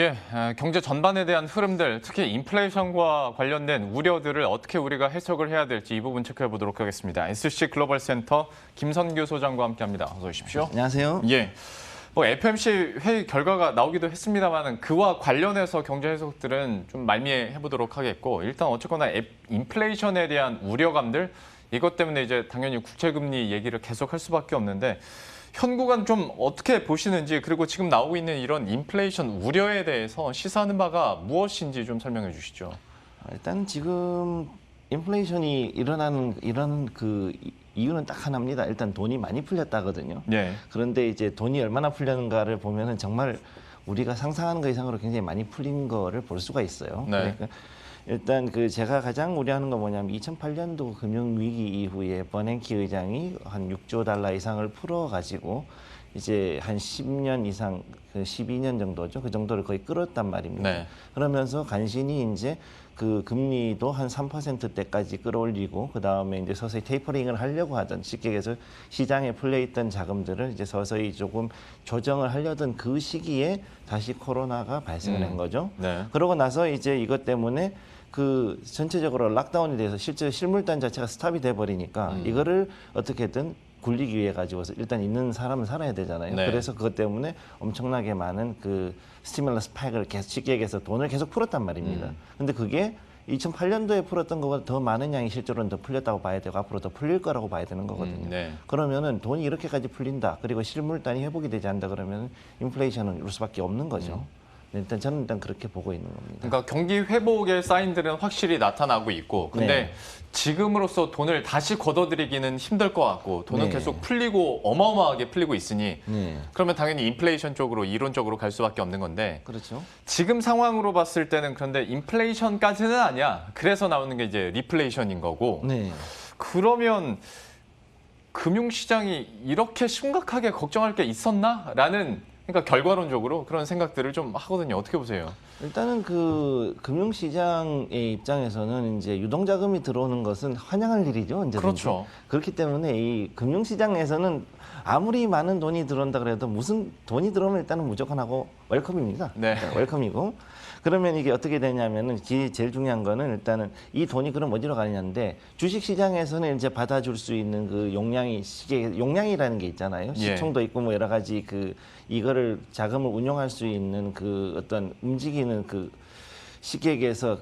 예, 경제 전반에 대한 흐름들, 특히 인플레이션과 관련된 우려들을 어떻게 우리가 해석을 해야 될지 이 부분 체크해 보도록 하겠습니다. SC 글로벌 센터 김선규 소장과 함께합니다. 어서 오십시오. 안녕하세요. 예, FOMC 회의 결과가 나오기도 했습니다만 그와 관련해서 경제 해석들은 좀 말미해 보도록 하겠고, 일단 어쨌거나 인플레이션에 대한 우려감들, 이것 때문에 이제 당연히 국채금리 얘기를 계속할 수밖에 없는데. 현구간 좀 어떻게 보시는지, 그리고 지금 나오고 있는 이런 인플레이션 우려에 대해서 시사하는 바가 무엇인지 좀 설명해 주시죠. 일단 지금 인플레이션이 일어나는 이런 이유는 딱 하나입니다. 일단 돈이 많이 풀렸다거든요. 예. 그런데 이제 돈이 얼마나 풀렸는가를 보면은 정말 우리가 상상하는 것 이상으로 굉장히 많이 풀린 거를 볼 수가 있어요. 네. 그러니까 일단 제가 가장 우려하는 건 뭐냐면 2008년도 금융위기 이후에 버냉키 의장이 한 6조 달러 이상을 풀어가지고 이제 한 10년 이상, 12년 정도죠. 그 정도를 거의 끌었단 말입니다. 네. 그러면서 간신히 이제 그 금리도 한 3%대까지 끌어올리고 그 다음에 이제 서서히 테이퍼링을 하려고 하던, 쉽게 얘기해서 시장에 풀려있던 자금들을 이제 서서히 조금 조정을 하려던 그 시기에 다시 코로나가 발생을 한 거죠. 네. 그러고 나서 이제 이것 때문에 전체적으로 락다운이 돼서 실제 실물단 자체가 스탑이 돼 버리니까 이거를 어떻게든 굴리기 위해 가지고서 일단 있는 사람은 살아야 되잖아요. 네. 그래서 그것 때문에 엄청나게 많은 스티뮬러스 팩을 계속, 쉽게 얘기해서 돈을 계속 풀었단 말입니다. 근데 그게 2008년도에 풀었던 것보다 더 많은 양이 실제로는 더 풀렸다고 봐야 되고 앞으로 더 풀릴 거라고 봐야 되는 거거든요. 네. 그러면은 돈이 이렇게까지 풀린다, 그리고 실물단이 회복이 되지 않는다 그러면 인플레이션은 올 수밖에 없는 거죠. 일단 저는 그렇게 보고 있는 겁니다. 그러니까 경기 회복의 사인들은 확실히 나타나고 있고, 근데 네. 지금으로서 돈을 다시 걷어들이기는 힘들 것 같고, 돈은 네. 계속 풀리고 어마어마하게 풀리고 있으니 네. 그러면 당연히 인플레이션 쪽으로 이론적으로 갈 수밖에 없는 건데, 그렇죠. 지금 상황으로 봤을 때는 그런데 인플레이션까지는 아니야. 그래서 나오는 게 이제 리플레이션인 거고. 네. 그러면 금융시장이 이렇게 심각하게 걱정할 게 있었나? 그러니까 결과론적으로 그런 생각들을 좀 하거든요. 어떻게 보세요? 일단은 금융시장의 입장에서는 이제 유동자금이 들어오는 것은 환영할 일이죠. 언제든지. 그렇죠. 그렇기 때문에 이 금융시장에서는 아무리 많은 돈이 들어온다 그래도 무슨 돈이 들어오면 일단은 무조건 하고 웰컴입니다. 네. 웰컴이고. 그러면 이게 어떻게 되냐면은 제일 중요한 거는 일단은 이 돈이 그럼 어디로 가느냐인데, 주식시장에서는 이제 받아줄 수 있는 용량이라는 게 있잖아요. 예. 시총도 있고 뭐 여러 가지 이거를 자금을 운용할 수 있는 어떤 움직이는 쉽게 얘기해서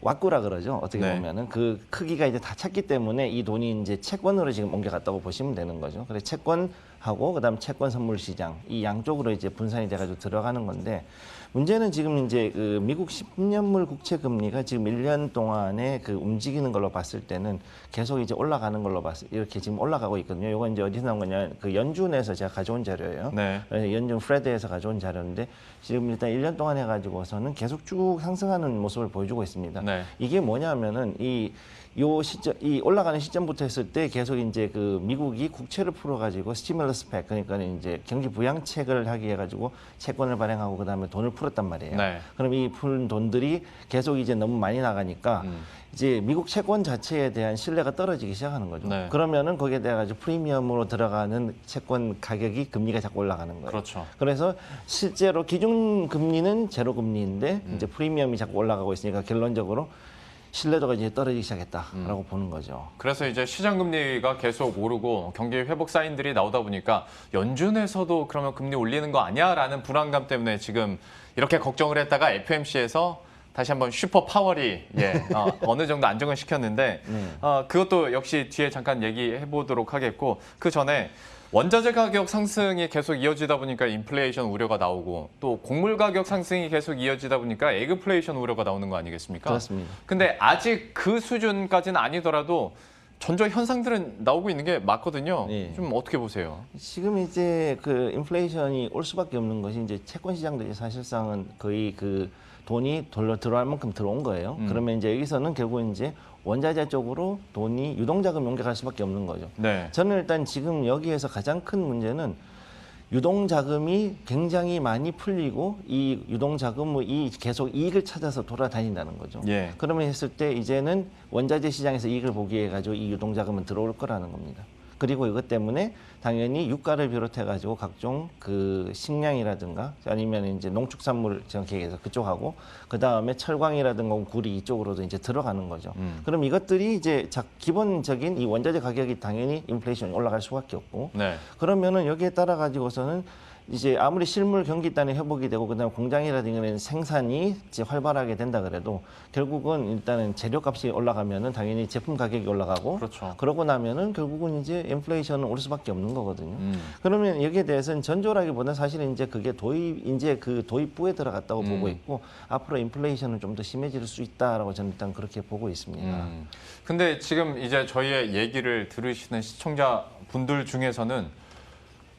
왁구라 그러죠. 어떻게 네. 보면은 그 크기가 이제 다 찼기 때문에 이 돈이 이제 채권으로 지금 옮겨갔다고 보시면 되는 거죠. 그래서 채권하고 그다음 채권 선물 시장, 이 양쪽으로 이제 분산이 돼가지고 들어가는 건데, 문제는 지금 이제 미국 10년물 국채 금리가 지금 1년 동안에 움직이는 걸로 봤을 때는 계속 이제 올라가는 걸로 이렇게 지금 올라가고 있거든요. 이건 이제 어디서 나온 거냐? 연준에서 제가 가져온 자료예요. 네. 연준 프레드에서 가져온 자료인데, 지금 일단 1년 동안 해가지고서는 계속 쭉 상승하는 모습을 보여주고 있습니다. 네. 이게 뭐냐면은 이 올라가는 시점부터 했을 때 계속 이제 미국이 국채를 풀어가지고 스티뮬러스 팩, 그러니까 이제 경기 부양책을 하기 해가지고 채권을 발행하고 그다음에 돈을 풀었단 말이에요. 네. 그럼 이 푼 돈들이 계속 이제 너무 많이 나가니까 이제 미국 채권 자체에 대한 신뢰가 떨어지기 시작하는 거죠. 네. 그러면은 거기에 대해 가지고 프리미엄으로 들어가는 채권 가격이, 금리가 자꾸 올라가는 거예요. 그렇죠. 그래서 실제로 기준 금리는 제로 금리인데 이제 프리미엄이 자꾸 올라가고 있으니까 결론적으로 신뢰도가 이제 떨어지기 시작했다라고 보는 거죠. 그래서 이제 시장 금리가 계속 오르고 경기 회복 사인들이 나오다 보니까 연준에서도 그러면 금리 올리는 거 아니야라는 불안감 때문에 지금 이렇게 걱정을 했다가 FOMC에서 다시 한번 슈퍼 파월이 어느 정도 안정을 시켰는데 그것도 역시 뒤에 잠깐 얘기해 보도록 하겠고, 그 전에 원자재 가격 상승이 계속 이어지다 보니까 인플레이션 우려가 나오고, 또 곡물 가격 상승이 계속 이어지다 보니까 에그플레이션 우려가 나오는 거 아니겠습니까? 그렇습니다. 근데 아직 그 수준까지는 아니더라도 전조 현상들은 나오고 있는 게 맞거든요. 네. 좀 어떻게 보세요? 지금 이제 인플레이션이 올 수밖에 없는 것이 이제 채권 시장들이 사실상은 거의 돈이 들어갈 만큼 들어온 거예요. 그러면 이제 여기서는 결국 이제 원자재 쪽으로 돈이 유동자금 옮겨갈 수밖에 없는 거죠. 네. 저는 일단 지금 여기에서 가장 큰 문제는 유동자금이 굉장히 많이 풀리고 이 유동자금이 계속 이익을 찾아서 돌아다닌다는 거죠. 예. 그러면 했을 때 이제는 원자재 시장에서 이익을 보기 위해 가지고 이 유동자금은 들어올 거라는 겁니다. 그리고 이것 때문에 당연히 유가를 비롯해 가지고 각종 그 식량이라든가 아니면 이제 농축산물 정책에서 그쪽하고 그 다음에 철광이라든가 구리 이쪽으로도 이제 들어가는 거죠. 그럼 이것들이 이제 기본적인 이 원자재 가격이 당연히 인플레이션이 올라갈 수밖에 없고 네. 그러면은 여기에 따라 가지고서는 이제 아무리 실물 경기단이 회복이 되고 그다음 공장이라든가 생산이 이제 활발하게 된다 그래도 결국은 일단은 재료값이 올라가면은 당연히 제품 가격이 올라가고 그렇죠. 그러고 나면은 결국은 이제 인플레이션은 올 수밖에 없는 거거든요. 그러면 여기에 대해서는 전조라기보다 사실은 이제 그게 이제 그 도입부에 들어갔다고 보고 있고 앞으로 인플레이션은 좀 더 심해질 수 있다라고 저는 일단 그렇게 보고 있습니다. 근데 지금 이제 저희의 얘기를 들으시는 시청자 분들 중에서는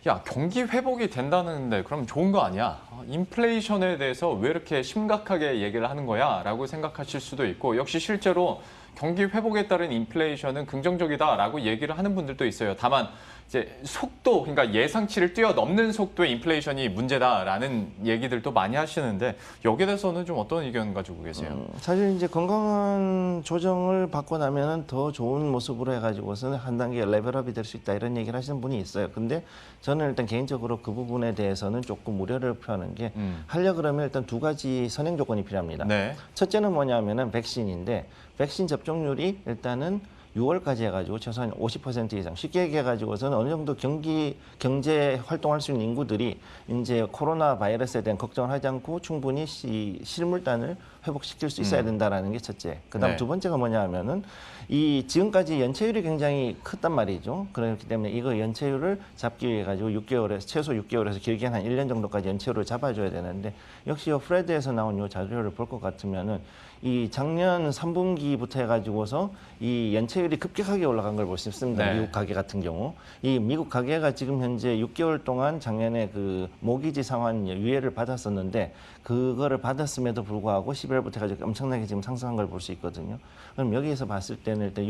야, 경기 회복이 된다는데 그럼 좋은 거 아니야? 인플레이션에 대해서 왜 이렇게 심각하게 얘기를 하는 거야? 라고 생각하실 수도 있고 역시 실제로 경기 회복에 따른 인플레이션은 긍정적이다라고 얘기를 하는 분들도 있어요. 다만 이제 속도, 그러니까 예상치를 뛰어넘는 속도의 인플레이션이 문제다라는 얘기들도 많이 하시는데 여기에 대해서는 좀 어떤 의견 가지고 계세요? 사실 이제 건강한 조정을 받고 나면은 더 좋은 모습으로 해가지고서는 한 단계 레벨업이 될 수 있다 이런 얘기를 하시는 분이 있어요. 근데 저는 일단 개인적으로 그 부분에 대해서는 조금 우려를 표하는 게 하려 그러면 일단 두 가지 선행 조건이 필요합니다. 네. 첫째는 뭐냐면은 백신인데 백신 접종률이 일단은 6월까지 해가지고 최소한 50% 이상 쉽게 얘기해가지고서는 어느 정도 경제 활동할 수 있는 인구들이 이제 코로나 바이러스에 대한 걱정을 하지 않고 충분히 실물단을 회복시킬 수 있어야 된다라는 게 첫째. 그다음 네. 두 번째가 뭐냐 하면은 이 지금까지 연체율이 굉장히 컸단 말이죠. 그렇기 때문에 이거 연체율을 잡기 위해 가지고 6개월에서 최소 6개월에서 길게는 한 1년 정도까지 연체율을 잡아줘야 되는데 역시 요 프레드에서 나온 요 자료를 볼 것 같으면은 이 작년 3분기부터 해가지고서 이 연체율이 급격하게 올라간 걸 볼 수 있습니다. 네. 미국 가계 같은 경우. 이 미국 가계가 지금 현재 6개월 동안 작년에 그 모기지 상환 유예를 받았었는데 그거를 받았음에도 불구하고 12월부터 해가지고 엄청나게 지금 상승한 걸 볼 수 있거든요. 그럼 여기에서 봤을 때는 일단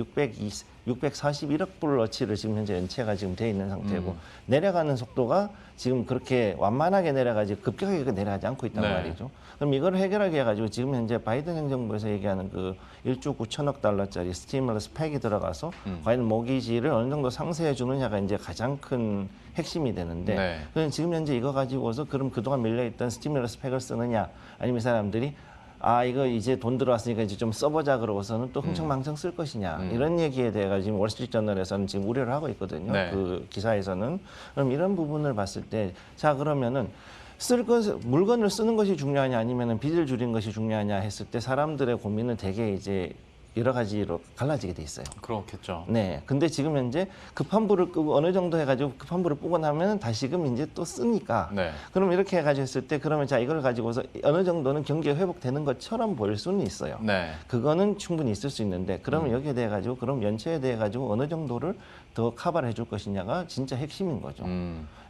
641억 불어치를 지금 현재 연체가 지금 돼 있는 상태고 내려가는 속도가 지금 그렇게 완만하게 내려가지 급격하게 내려가지 않고 있단 네. 말이죠. 그럼 이걸 해결하기 해가지고 지금 현재 바이든 행정부에서 얘기하는 그 1조 9천억 달러짜리 스티뮬러스 팩이 들어가서 과연 모기지를 어느 정도 상쇄해 주느냐가 이제 가장 큰 핵심이 되는데 네. 그럼 지금 현재 이거 가지고서 그럼 그동안 밀려있던 스티뮬러스 팩을 쓰느냐 아니면 이 사람들이 아 이거 이제 돈 들어왔으니까 이제 좀 써보자 그러고서는 또 흥청망청 쓸 것이냐 이런 얘기에 대해 지금 월스트리트저널에서는 지금 우려를 하고 있거든요. 네. 그 기사에서는 그럼 이런 부분을 봤을 때 자 그러면은 물건을 쓰는 것이 중요하냐 아니면은 빚을 줄이는 것이 중요하냐 했을 때 사람들의 고민은 되게 이제 여러 가지로 갈라지게 돼 있어요. 그렇겠죠. 네. 근데 지금 현재 급한 불을 끄고 어느 정도 해가지고 급한 불을 끄고 나면 다시금 이제 또 쓰니까. 네. 그럼 이렇게 해가지고 했을 때 그러면 자 이걸 가지고서 어느 정도는 경기가 회복되는 것처럼 보일 수는 있어요. 네. 그거는 충분히 있을 수 있는데 그러면 여기에 대해 가지고 그럼 연체에 대해 가지고 어느 정도를 더 커버를 해줄 것이냐가 진짜 핵심인 거죠.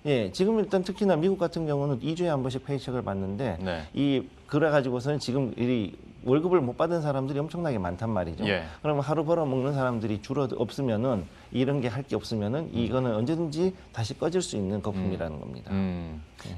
예, 지금 일단 특히나 미국 같은 경우는 2주에 한 번씩 페이첵을 받는데 네. 이 그래 가지고서는 지금 이 월급을 못 받은 사람들이 엄청나게 많단 말이죠. 예. 그러면 하루 벌어 먹는 사람들이 없으면은 이런 게 할 게 없으면은 이거는 언제든지 다시 꺼질 수 있는 거품이라는 겁니다.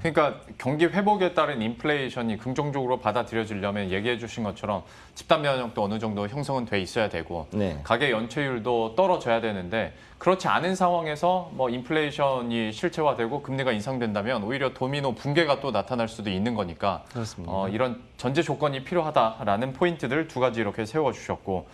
그러니까 경기 회복에 따른 인플레이션이 긍정적으로 받아들여지려면 얘기해 주신 것처럼 집단 면역도 어느 정도 형성은 돼 있어야 되고 네. 가계 연체율도 떨어져야 되는데 그렇지 않은 상황에서 뭐 인플레이션이 실체화되고 금리가 인상된다면 오히려 도미노 붕괴가 또 나타날 수도 있는 거니까 그렇습니다. 이런 전제 조건이 필요하다라는 포인트들 두 가지 이렇게 세워주셨고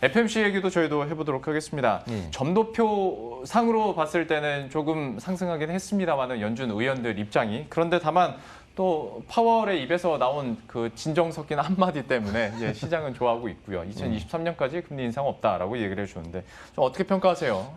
FMC 얘기도 저희도 해보도록 하겠습니다. 예. 점도표 상으로 봤을 때는 조금 상승하긴 했습니다만은 연준 의원들 입장이 그런데 다만 또 파월의 입에서 나온 그 진정 섞인 한마디 때문에 이제 시장은 좋아하고 있고요. 2023년까지 금리 인상 없다라고 얘기를 해주는데 좀 어떻게 평가하세요?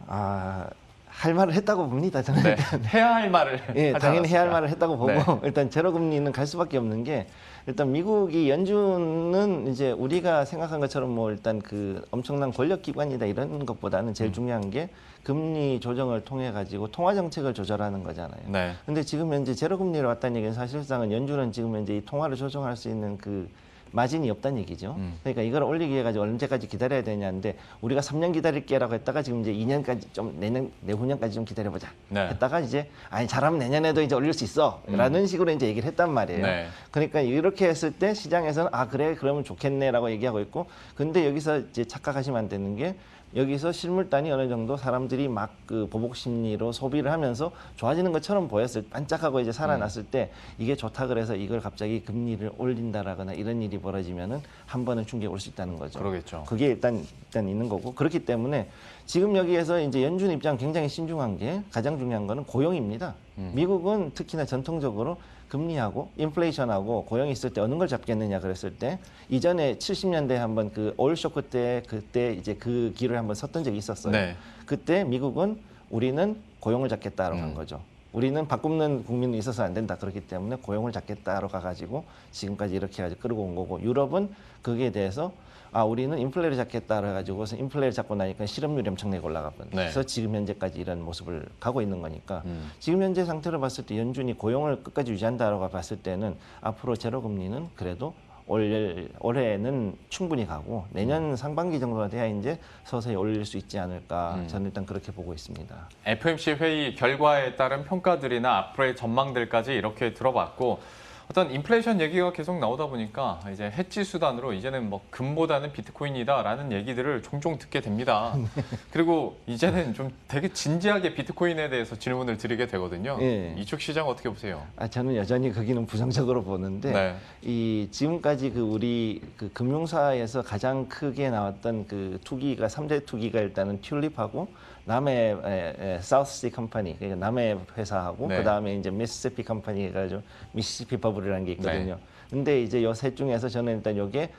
할 말을 했다고 봅니다. 저는. 네, 해야 할 말을 예, 하지 당연히 해야 할 않았을까? 말을 했다고 보고 네. 일단 제로 금리는 갈 수밖에 없는 게 일단 미국이 연준은 이제 우리가 생각한 것처럼 뭐 일단 그 엄청난 권력 기관이다 이런 것보다는 제일 중요한 게 금리 조정을 통해 가지고 통화 정책을 조절하는 거잖아요. 네. 근데 지금 현재 제로 금리로 왔다는 얘기는 사실상은 연준은 지금 현재 이 통화를 조정할 수 있는 그 마진이 없다는 얘기죠. 그러니까 이걸 올리기 위해 가지고 언제까지 기다려야 되냐는데 우리가 3년 기다릴게라고 했다가 지금 이제 2년까지 좀 내후년까지 좀 기다려보자 네. 했다가 이제 아니 잘하면 내년에도 이제 올릴 수 있어라는 식으로 이제 얘기를 했단 말이에요. 네. 그러니까 이렇게 했을 때 시장에서는 아 그래 그러면 좋겠네라고 얘기하고 있고 근데 여기서 이제 착각하시면 안 되는 게 여기서 실물단이 어느 정도 사람들이 막 그 보복 심리로 소비를 하면서 좋아지는 것처럼 보였을 반짝하고 이제 살아났을 때 이게 좋다 그래서 이걸 갑자기 금리를 올린다라거나 이런 일이 벌어지면은 한 번은 충격이 올 수 있다는 거죠. 그러겠죠. 그게 일단 있는 거고 그렇기 때문에 지금 여기에서 이제 연준 입장 굉장히 신중한 게 가장 중요한 거는 고용입니다. 미국은 특히나 전통적으로 금리하고 인플레이션하고 고용이 있을 때 어느 걸 잡겠느냐 그랬을 때 이전에 70년대에 한번 그 오일 쇼크 때 그때 이제 그 길을 한번 섰던 적이 있었어요. 네. 그때 미국은 우리는 고용을 잡겠다라고 한 거죠. 우리는 바꾸는 국민은 있어서 안 된다. 그렇기 때문에 고용을 잡겠다로 가가지고 지금까지 이렇게 해가지고 끌고 온 거고 유럽은 거기에 대해서 아 우리는 인플레를 잡겠다 해가지고 인플레를 잡고 나니까 실업률이 엄청나게 올라가거든요. 네. 그래서 지금 현재까지 이런 모습을 가고 있는 거니까 지금 현재 상태로 봤을 때 연준이 고용을 끝까지 유지한다라고 봤을 때는 앞으로 제로 금리는 그래도 올해는 충분히 가고 내년 상반기 정도가 돼야 이제 서서히 올릴 수 있지 않을까 저는 일단 그렇게 보고 있습니다. FOMC 회의 결과에 따른 평가들이나 앞으로의 전망들까지 이렇게 들어봤고 어떤 인플레이션 얘기가 계속 나오다 보니까 이제 해지 수단으로 이제는 뭐 금보다는 비트코인이다라는 얘기들을 종종 듣게 됩니다. 그리고 이제는 좀 되게 진지하게 비트코인에 대해서 질문을 드리게 되거든요. 예. 이쪽 시장 어떻게 보세요? 저는 여전히 거기는 부정적으로 보는데 네. 이 지금까지 그 우리 그 금융사에서 가장 크게 나왔던 그 투기가 3대 투기가 일단은 튤립하고 남의 사우스시 컴퍼니 그러니까 남의 회사하고 네. 그다음에 이제 미시시피 컴퍼니가 좀 미시시피 버블이라는 게 있거든요. 네. 근데 이제 요 셋 중에서 저는 일단 요게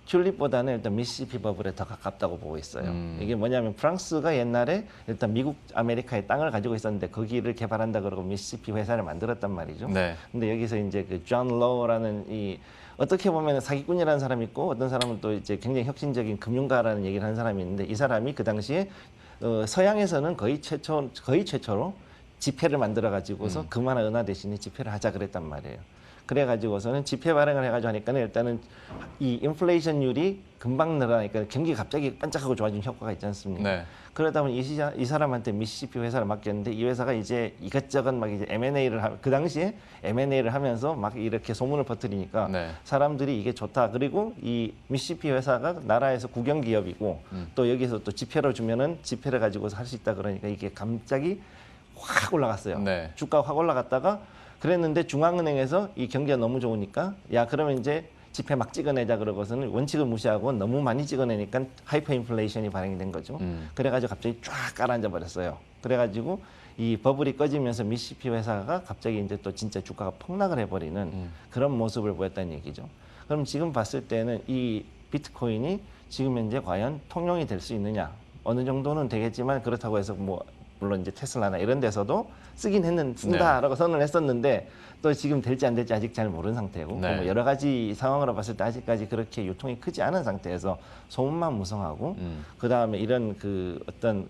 튤립보다는 일단 미시시피 버블에 더 가깝다고 보고 있어요. 이게 뭐냐면 프랑스가 옛날에 일단 미국 아메리카의 땅을 가지고 있었는데 거기를 개발한다 그러고 미시시피 회사를 만들었단 말이죠. 네. 근데 여기서 이제 그 존 로우라는 이 어떻게 보면 사기꾼이라는 사람이 있고 어떤 사람은 또 이제 굉장히 혁신적인 금융가라는 얘기를 하는 사람이 있는데 이 사람이 그 당시에 서양에서는 거의 최초로 지폐를 만들어 가지고서 금화나 은화 대신에 지폐를 하자 그랬단 말이에요. 그래 가지고서는 지폐 발행을 해가지고 하니까는 일단은 이 인플레이션율이 금방 늘어나니까 경기 갑자기 반짝하고 좋아지는 효과가 있지 않습니까? 네. 그러다 보니 이 사람한테 미시시피 회사를 맡겼는데 이 회사가 이제 이것저것 막 이제 M&A를 그 당시에 M&A를 하면서 막 이렇게 소문을 퍼뜨리니까 네. 사람들이 이게 좋다. 그리고 이 미시시피 회사가 나라에서 국영 기업이고 또 여기서 또 지폐를 주면은 지폐를 가지고서 할 수 있다 그러니까 이게 갑자기 확 올라갔어요. 네. 주가가 확 올라갔다가 그랬는데 중앙은행에서 이 경기가 너무 좋으니까 야 그러면 이제 지폐 막 찍어내자 그러고서는 원칙을 무시하고 너무 많이 찍어내니까 하이퍼 인플레이션이 발행이 된 거죠. 그래가지고 갑자기 쫙 깔아앉아 버렸어요. 그래가지고 이 버블이 꺼지면서 미시시피 회사가 갑자기 이제 또 진짜 주가가 폭락을 해버리는 그런 모습을 보였다는 얘기죠. 그럼 지금 봤을 때는 이 비트코인이 지금 현재 과연 통용이 될 수 있느냐? 어느 정도는 되겠지만 그렇다고 해서 뭐 물론 이제 테슬라나 이런 데서도 쓴다라고 선언을 했었는데 또 지금 될지 안 될지 아직 잘 모르는 상태고 네. 뭐 여러 가지 상황으로 봤을 때 아직까지 그렇게 유통이 크지 않은 상태에서 소문만 무성하고 그 다음에 이런 그 어떤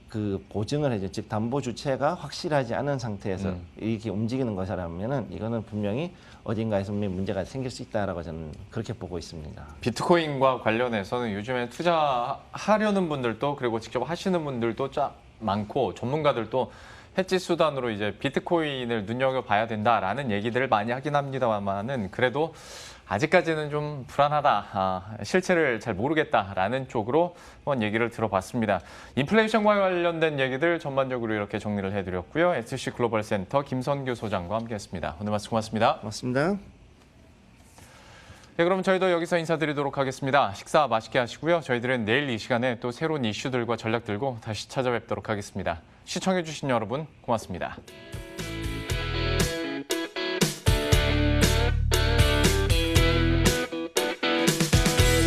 그 보증을 해줘 즉 담보 주체가 확실하지 않은 상태에서 이렇게 움직이는 것이라면은 이거는 분명히 어딘가에서 문제가 생길 수 있다라고 저는 그렇게 보고 있습니다. 비트코인과 관련해서는 요즘에 투자하려는 분들도 그리고 직접 하시는 분들도 많고 전문가들도 해지 수단으로 이제 비트코인을 눈여겨봐야 된다라는 얘기들을 많이 하긴 합니다만은 그래도 아직까지는 좀 불안하다, 실체를 잘 모르겠다라는 쪽으로 한번 얘기를 들어봤습니다. 인플레이션과 관련된 얘기들 전반적으로 이렇게 정리를 해드렸고요. SC 글로벌 센터 김선규 소장과 함께했습니다. 오늘 말씀 고맙습니다. 고맙습니다. 네, 그럼 저희도 여기서 인사드리도록 하겠습니다. 식사 맛있게 하시고요. 저희들은 내일 이 시간에 또 새로운 이슈들과 전략 들고 다시 찾아뵙도록 하겠습니다. 시청해주신 여러분 고맙습니다.